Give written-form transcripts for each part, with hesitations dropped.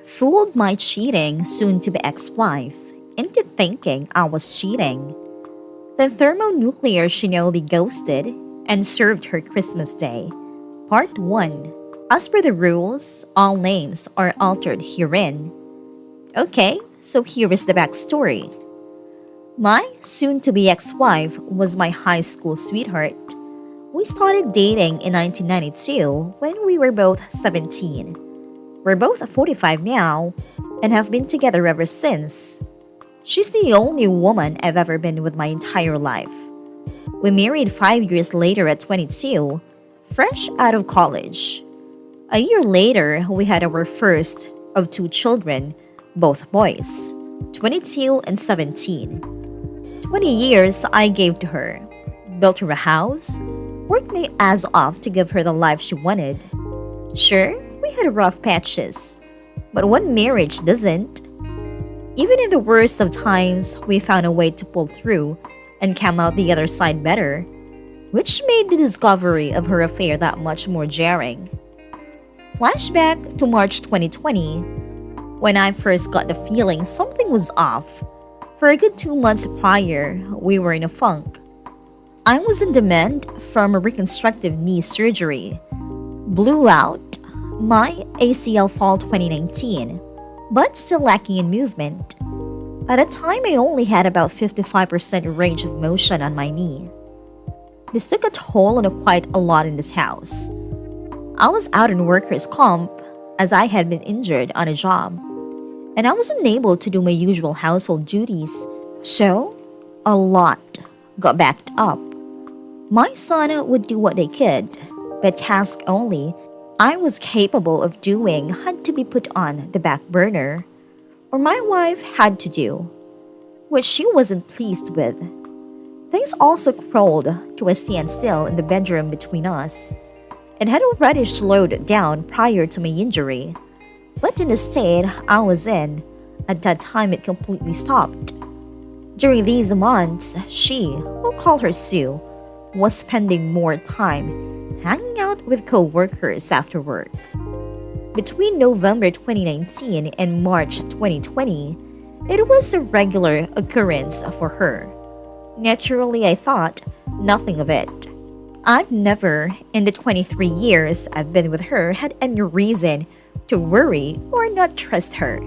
Fooled my cheating, soon to be ex wife, into thinking I was cheating. The thermonuclear shinobi ghosted and served her Christmas Day. Part 1. As per the rules, all names are altered herein. Okay, so here is the backstory. My soon to be ex wife was my high school sweetheart. We started dating in 1992 when we were both 17. We're both 45 now and have been together ever since. She's the only woman I've ever been with my entire life. We married 5 years later at 22, fresh out of college. A year later, we had our first of two children, both boys, 22 and 17. 20 years I gave to her, built her a house, worked my ass off to give her the life she wanted. Sure, we had rough patches, but one marriage doesn't. Even in the worst of times, we found a way to pull through and come out the other side better, which made the discovery of her affair that much more jarring. Flashback to March 2020, when I first got the feeling something was off. For a good 2 months prior, we were in a funk. I was in demand from a reconstructive knee surgery. Blew out my ACL fall 2019, but still lacking in movement. At the time, I only had about 55% range of motion on my knee. This took a toll on quite a lot in this house. I was out in workers' comp as I had been injured on a job, and I was unable to do my usual household duties, so a lot got backed up. My son would do what they could, but tasks only I was capable of doing had to be put on the back burner, or my wife had to do, which she wasn't pleased with. Things also crawled to a standstill in the bedroom between us. It had already slowed down prior to my injury, but in the state I was in, at that time it completely stopped. During these months, she, we'll call her Sue, was spending more time hanging out with co-workers after work. Between November 2019 and March 2020, it was a regular occurrence for her. Naturally, I thought nothing of it. I've never, in the 23 years I've been with her, had any reason to worry or not trust her.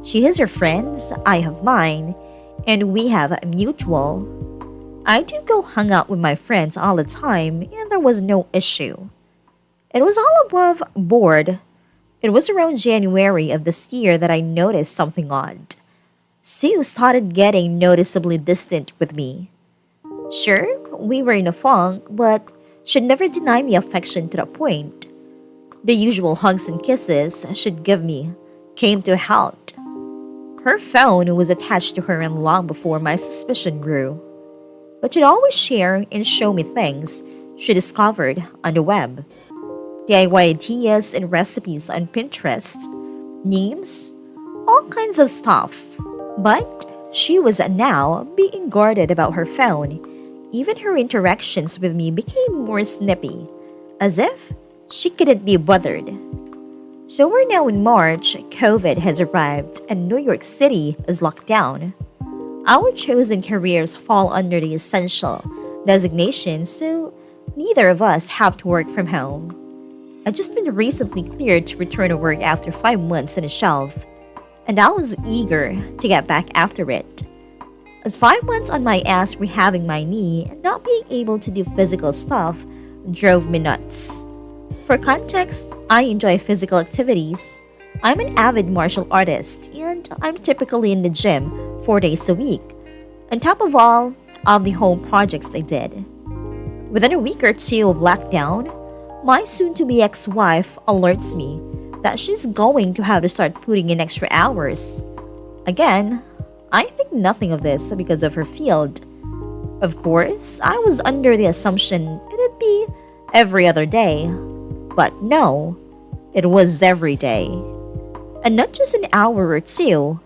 She has her friends, I have mine, and we have a mutual. I do go hang out with my friends all the time, and there was no issue. It was all above board. It was around January of this year that I noticed something odd. Sue started getting noticeably distant with me. Sure, we were in a funk, but she'd never deny me affection to that point. The usual hugs and kisses she'd give me came to a halt. Her phone was attached to her and long before my suspicion grew. But she'd always share and show me things she discovered on the web. DIY ideas and recipes on Pinterest, memes, all kinds of stuff. But she was now being guarded about her phone. Even her interactions with me became more snippy, as if she couldn't be bothered. So we're now in March, COVID has arrived, and New York City is locked down. Our chosen careers fall under the essential designation, so neither of us have to work from home. I've just been recently cleared to return to work after 5 months on a shelf, and I was eager to get back after it. As 5 months on my ass rehabbing my knee and not being able to do physical stuff drove me nuts. For context, I enjoy physical activities. I'm an avid martial artist and I'm typically in the gym 4 days a week, on top of all of the home projects I did. Within a week or two of lockdown, my soon-to-be ex-wife alerts me that she's going to have to start putting in extra hours. Again, I think nothing of this because of her field. Of course, I was under the assumption it'd be every other day. But no, it was every day. And not just an hour or two.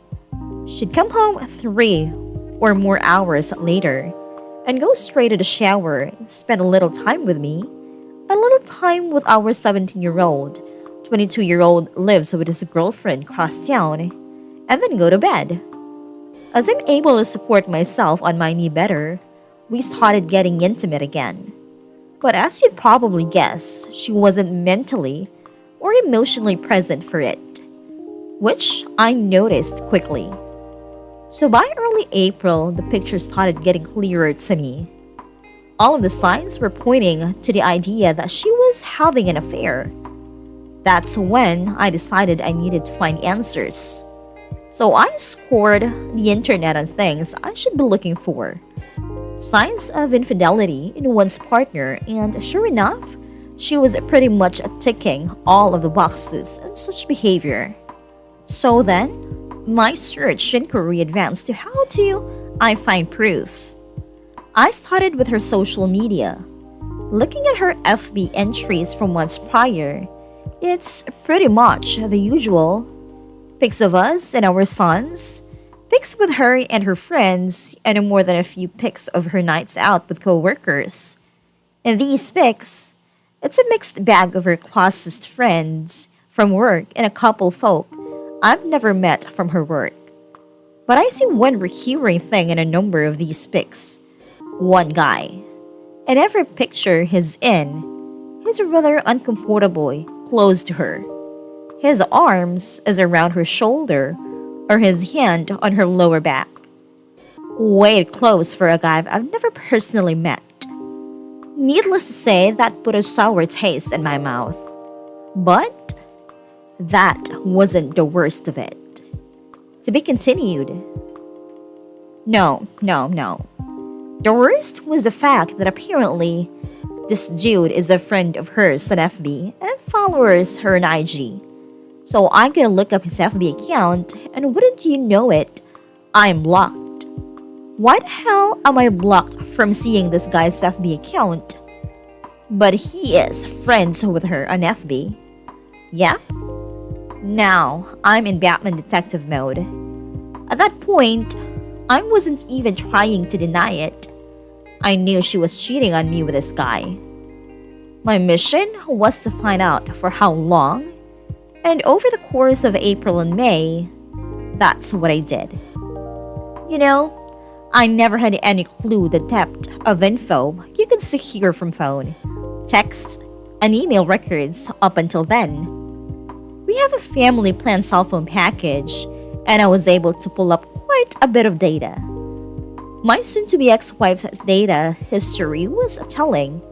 She'd come home 3 or more hours later and go straight to the shower, spend a little time with me, a little time with our 17-year-old, 22-year-old lives with his girlfriend across town, and then go to bed. As I'm able to support myself on my knee better, we started getting intimate again. But as you'd probably guess, she wasn't mentally or emotionally present for it, which I noticed quickly. So by early April, the picture started getting clearer to me. All of the signs were pointing to the idea that she was having an affair. That's when I decided I needed to find answers. So I scoured the internet on things I should be looking for. Signs of infidelity in one's partner, and sure enough, she was pretty much ticking all of the boxes in such behavior. So then, my search inquiry advanced to how do I find proof. I started with her social media. Looking at her FB entries from months prior, it's pretty much the usual. Pics of us and our sons, pics with her and her friends, and more than a few pics of her nights out with coworkers. In these pics, it's a mixed bag of her closest friends from work and a couple folk I've never met from her work. But I see one recurring thing in a number of these pics. One guy. In every picture he's in, he's rather uncomfortably close to her. His arms is around her shoulder or his hand on her lower back. Way close for a guy I've never personally met. Needless to say, that put a sour taste in my mouth. But that wasn't the worst of it. To be continued. No. The worst was the fact that apparently this dude is a friend of hers on FB and follows her on IG. So I go look up his FB account, and wouldn't you know it, I'm blocked. Why the hell am I blocked from seeing this guy's FB account? But he is friends with her on FB. Yeah? Now, I'm in Batman detective mode. At that point, I wasn't even trying to deny it. I knew she was cheating on me with this guy. My mission was to find out for how long, and over the course of April and May, that's what I did. You know, I never had any clue the depth of info you could secure from phone, text, and email records up until then. We have a family plan cell phone package, and I was able to pull up quite a bit of data. My soon-to-be ex-wife's data history was telling.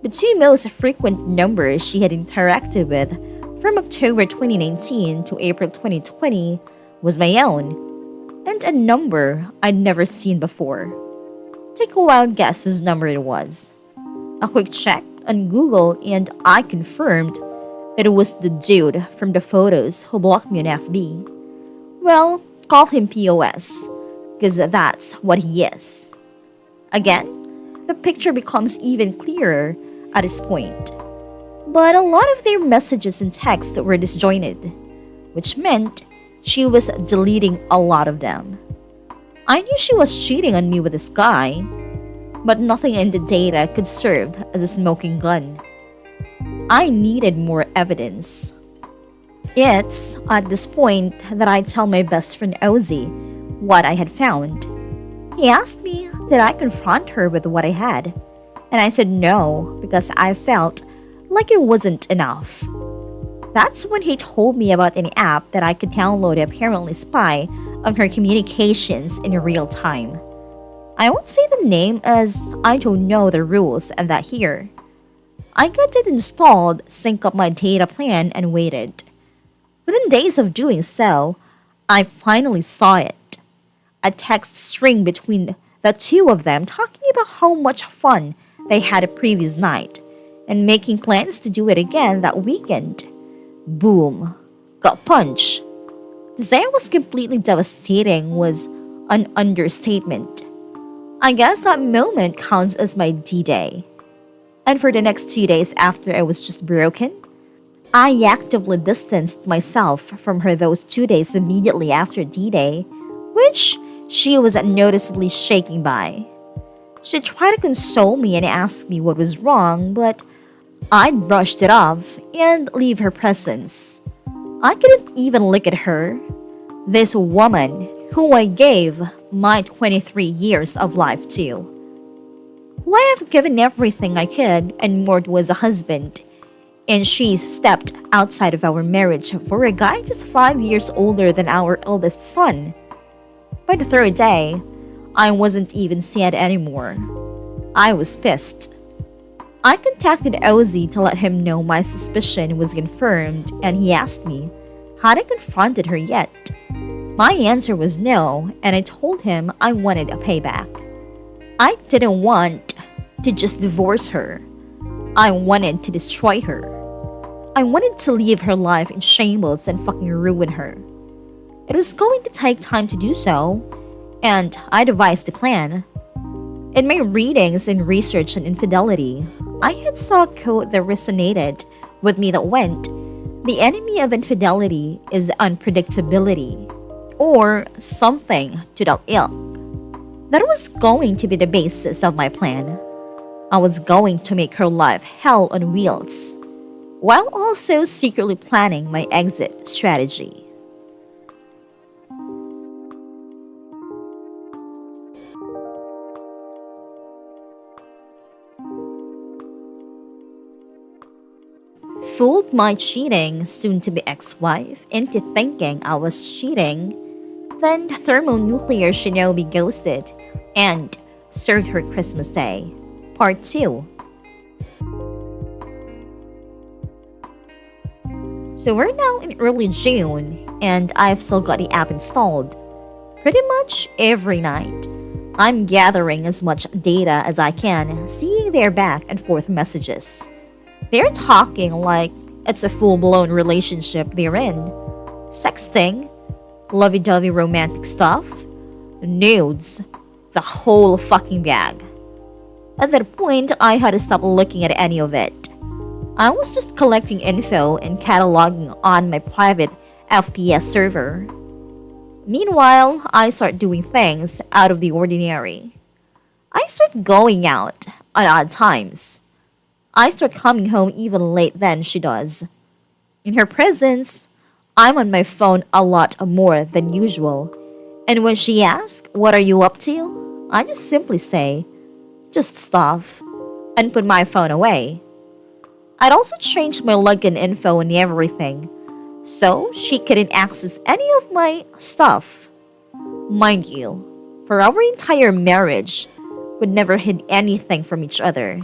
The two most frequent numbers she had interacted with from October 2019 to April 2020 was my own, and a number I'd never seen before. Take a wild guess whose number it was. A quick check on Google and I confirmed it was the dude from the photos who blocked me on FB. Well, call him POS, because that's what he is. Again, the picture becomes even clearer at this point. But a lot of their messages and texts were disjointed, which meant she was deleting a lot of them. I knew she was cheating on me with this guy, but nothing in the data could serve as a smoking gun. I needed more evidence. It's at this point that I tell my best friend Ozzy what I had found. He asked me did I confront her with what I had, and I said no because I felt like it wasn't enough. That's when he told me about an app that I could download to apparently spy on her communications in real time. I won't say the name as I don't know the rules and that here. I got it installed, synced up my data plan, and waited. Within days of doing so, I finally saw it. A text string between the two of them talking about how much fun they had a previous night and making plans to do it again that weekend. Boom. Got punched. To say it was completely devastating was an understatement. I guess that moment counts as my D-Day. And for the next 2 days after I was just broken, I actively distanced myself from her those 2 days immediately after D-Day, which she was noticeably shaken by. She tried to console me and ask me what was wrong, but I'd brushed it off and leave her presence. I couldn't even look at her. This woman who I gave my 23 years of life to. Who I have given everything I could and more to as a husband. And she stepped outside of our marriage for a guy just 5 years older than our eldest son. By the third day, I wasn't even sad anymore. I was pissed. I contacted Ozzy to let him know my suspicion was confirmed, and he asked me, had I confronted her yet? My answer was no, and I told him I wanted a payback. I didn't want to just divorce her. I wanted to destroy her. I wanted to leave her life in shambles and fucking ruin her. It was going to take time to do so, and I devised a plan. In my readings and research on infidelity, I had saw a quote that resonated with me that went, "The enemy of infidelity is unpredictability," or something to that ilk. That was going to be the basis of my plan. I was going to make her life hell on wheels, while also secretly planning my exit strategy. Fooled my cheating, soon-to-be ex-wife, into thinking I was cheating, then thermonuclear shinobi ghosted and served her Christmas Day. Part 2. So we're now in early June, and I've still got the app installed. Pretty much every night, I'm gathering as much data as I can, seeing their back and forth messages. They're talking like it's a full-blown relationship they're in. Sexting, lovey-dovey romantic stuff, nudes, the whole fucking bag. At that point, I had to stop looking at any of it. I was just collecting info and cataloging on my private FPS server. Meanwhile, I start doing things out of the ordinary. I start going out at odd times. I start coming home even late than she does. In her presence, I'm on my phone a lot more than usual. And when she asks, "What are you up to?" I just simply say, "Just stuff," and put my phone away. I'd also changed my login info and everything, so she couldn't access any of my stuff. Mind you, for our entire marriage, we'd never hid anything from each other.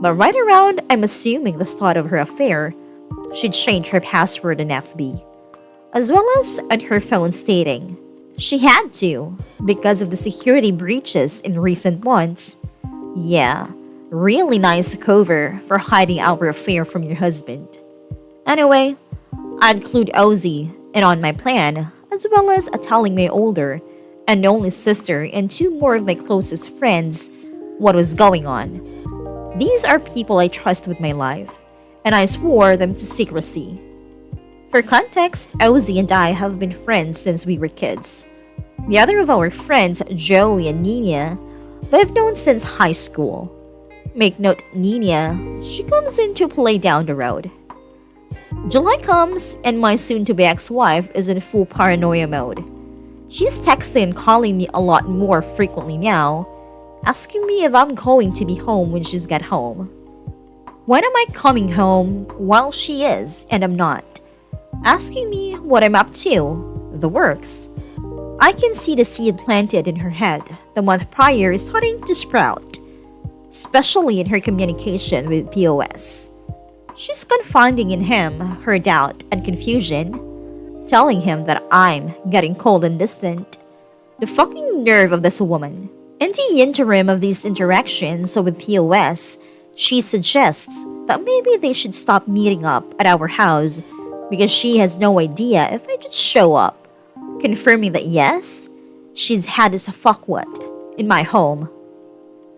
But right around, I'm assuming the start of her affair, she'd changed her password in FB, as well as on her phone stating she had to because of the security breaches in recent months. Yeah, really nice cover for hiding our affair from your husband. Anyway, I'd include Ozzy in on my plan, as well as telling my older and only sister and two more of my closest friends what was going on. These are people I trust with my life, and I swore them to secrecy. For context, Ozzy and I have been friends since we were kids. The other of our friends, Joey and Nina, we've known since high school. Make note, Nina, she comes into play down the road. July comes, and my soon-to-be ex-wife is in full paranoia mode. She's texting and calling me a lot more frequently now, asking me if I'm going to be home when she's got home. When am I coming home while she is and I'm not? Asking me what I'm up to, the works. I can see the seed planted in her head the month prior is starting to sprout, especially in her communication with POS. She's confiding in him her doubt and confusion, telling him that I'm getting cold and distant. The fucking nerve of this woman. In the interim of these interactions with POS, she suggests that maybe they should stop meeting up at our house because she has no idea if I just show up, confirming that yes, she's had this fuckwit in my home.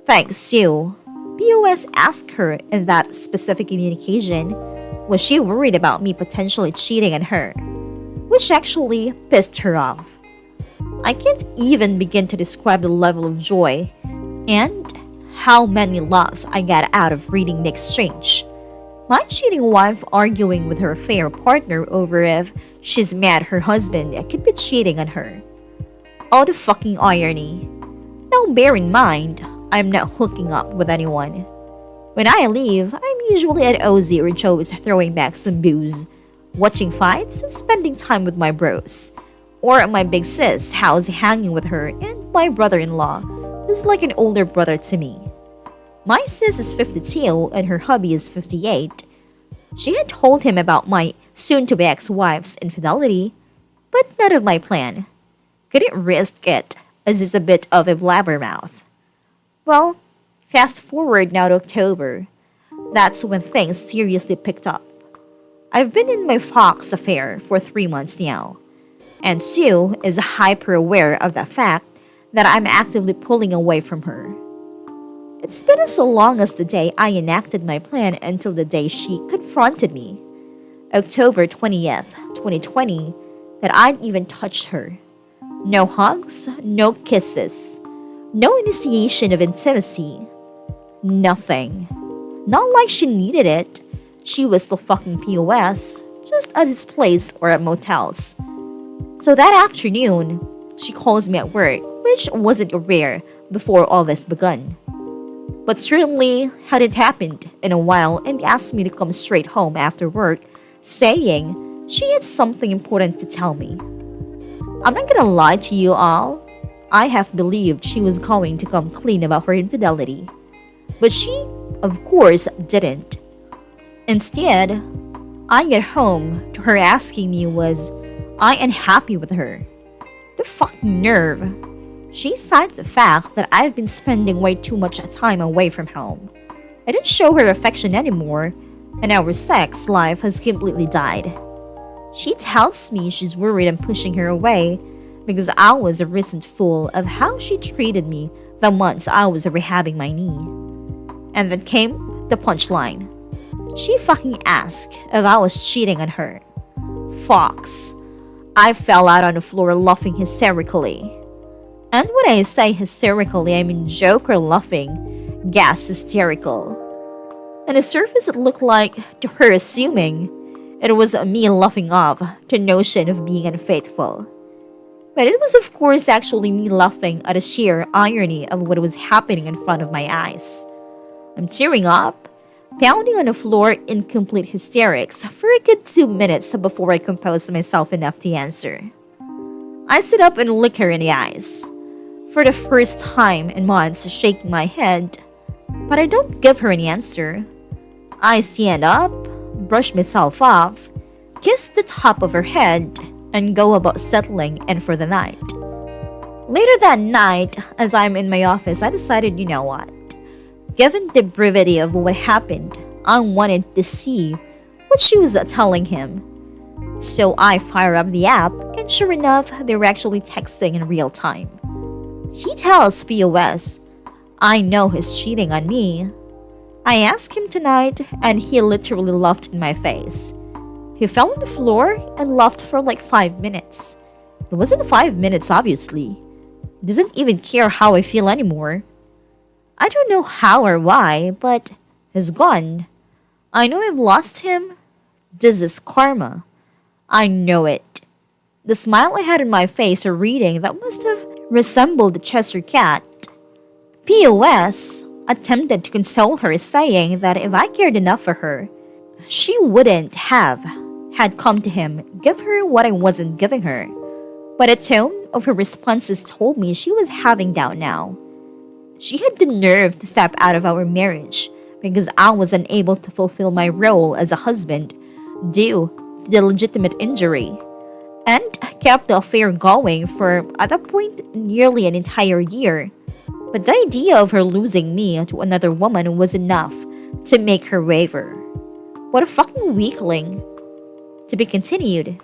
Thanks, Sue. POS asked her in that specific communication, was she worried about me potentially cheating on her, which actually pissed her off. I can't even begin to describe the level of joy and how many laughs I got out of reading the exchange. My cheating wife arguing with her affair partner over if she's mad her husband could be cheating on her. All the fucking irony. Now bear in mind, I'm not hooking up with anyone. When I leave, I'm usually at Ozzy or Joe's throwing back some booze, watching fights and spending time with my bros. Or at my big sis' house hanging with her and my brother-in-law, who's like an older brother to me. My sis is 52 and her hubby is 58. She had told him about my soon-to-be ex-wife's infidelity, but none of my plan. Couldn't risk it, as he's a bit of a blabbermouth. Well, fast forward now to October. That's when things seriously picked up. I've been in my Fox affair for 3 months now, and Sue is hyper aware of the fact that I'm actively pulling away from her. It's been as long as the day I enacted my plan until the day she confronted me, October 20th, 2020, that I'd even touched her. No hugs, no kisses, no initiation of intimacy, nothing. Not like she needed it. She was still fucking POS, just at his place or at motels. So that afternoon, she calls me at work, which wasn't rare before all this begun. But certainly hadn't happened in a while and asked me to come straight home after work, saying she had something important to tell me. I'm not gonna lie to you all, I have believed she was going to come clean about her infidelity. But she, of course, didn't. Instead, I get home to her asking me was I unhappy with her. The fucking nerve. She cites the fact that I've been spending way too much time away from home. I didn't show her affection anymore, and our sex life has completely died. She tells me she's worried I'm pushing her away because I was a recent fool of how she treated me the months I was rehabbing my knee. And then came the punchline. She fucking asked if I was cheating on her. Fox. I fell out on the floor laughing hysterically. And when I say hysterically, I mean Joker laughing, gas hysterical. On the surface, it looked like, to her assuming, it was me laughing off the notion of being unfaithful. But it was of course actually me laughing at the sheer irony of what was happening in front of my eyes. I'm tearing up, pounding on the floor in complete hysterics for a good 2 minutes before I compose myself enough to answer. I sit up and look her in the eyes, for the first time in months shaking my head, but I don't give her any answer. I stand up, brush myself off, kiss the top of her head, and go about settling in for the night. Later that night, as I'm in my office, I decided, you know what? Given the brevity of what happened, I wanted to see what she was telling him. So I fire up the app, and sure enough, they were actually texting in real time. She tells POS, I know he's cheating on me. I asked him tonight, and he literally laughed in my face. He fell on the floor and laughed for like 5 minutes. It wasn't 5 minutes, obviously. He doesn't even care how I feel anymore. I don't know how or why, but he's gone. I know I've lost him. This is karma. I know it. The smile I had on my face a reading that must have resembled a Cheshire cat. POS attempted to console her, saying that if I cared enough for her, she wouldn't have had come to him, give her what I wasn't giving her. But the tone of her responses told me she was having doubt now. She had the nerve to step out of our marriage because I was unable to fulfill my role as a husband due to the legitimate injury, and kept the affair going for, at that point, nearly an entire year. But the idea of her losing me to another woman was enough to make her waver. What a fucking weakling. To be continued.